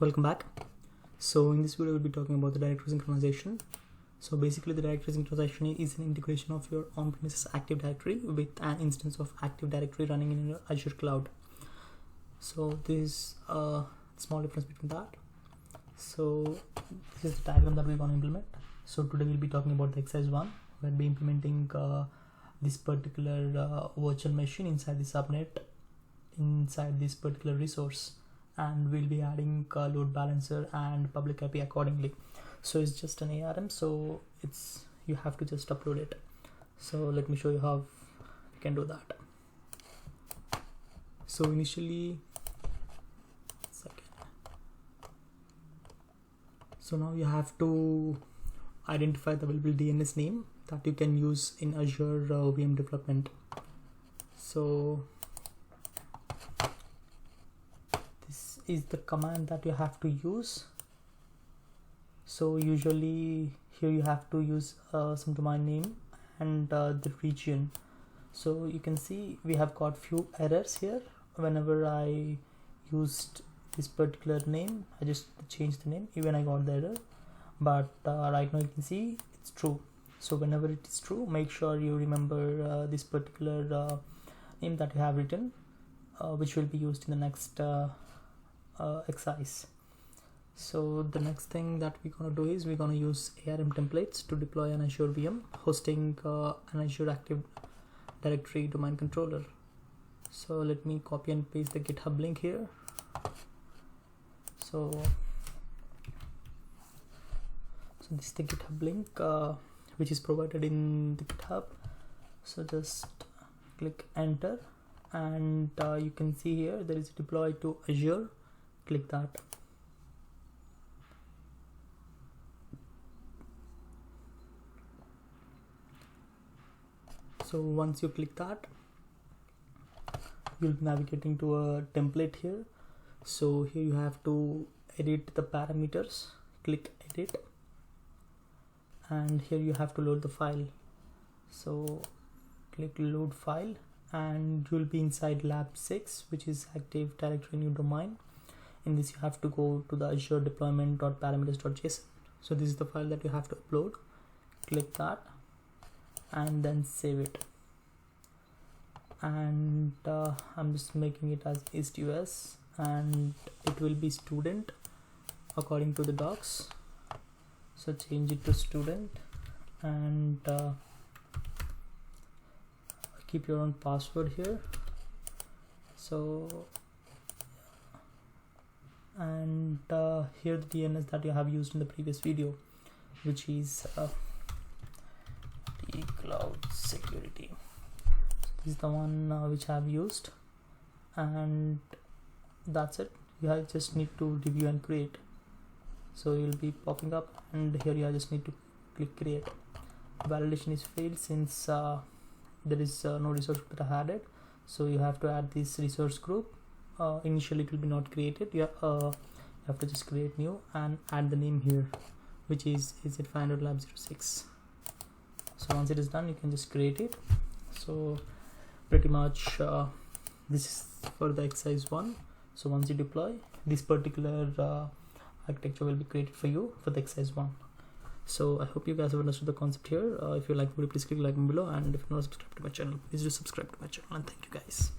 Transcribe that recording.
Welcome back. So in this video we'll be talking about the directory synchronization. So basically the directory synchronization is an integration of your on-premises Active Directory with an instance of Active Directory running in your Azure cloud. So this is a small difference between that. So this is the diagram that we want to implement. So today we'll be talking about the exercise 1. We'll be implementing this particular virtual machine inside the subnet inside this particular resource, and we'll be adding a load balancer and public IP accordingly. So it's just an ARM, so you have to just upload it. So let me show you how you can do that. So initially, so now you have to identify the available DNS name that you can use in Azure VM development. So this is the command that you have to use. So usually here you have to use some domain name and the region. So you can see we have got few errors here. Whenever I used this particular name, I just changed the name, even I got the error, but right now you can see it's true. So whenever it is true, make sure you remember this particular name that you have written, which will be used in the next exercise. So the next thing that we're going to do is we're going to use ARM templates to deploy an Azure VM hosting an Azure Active Directory domain controller. So let me copy and paste the GitHub link here. So this is the GitHub link which is provided in the GitHub. So just click enter, and you can see here there is a deploy to Azure. Click that. So once you click that, you'll be navigating to a template here. So here you have to edit the parameters. Click edit, and here you have to load the file. So click load file, and you'll be inside lab 6, which is Active Directory new domain. In this you have to go to the Azure deployment.parameters.json. So this is the file that you have to upload. Click that and then save it. And I'm just making it as east-us, and it will be student according to the docs. So change it to student, and keep your own password here. So and here the DNS that you have used in the previous video, which is the cloud security. So this is the one which I have used, and that's it. You just need to review and create. So you'll be popping up, and here you just need to click create. Validation is failed since there is no resource that I added. So you have to add this resource group. Initially it will be not created. You have to just create new and add the name here, which is AZ500 lab 06. So once it is done, you can just create it. So pretty much this is for the exercise 1. So once you deploy, this particular architecture will be created for you for the exercise 1. So I hope you guys have understood the concept here. If you like the video, please click like below, and if you're not subscribed to my channel, please do subscribe to my channel, and thank you guys.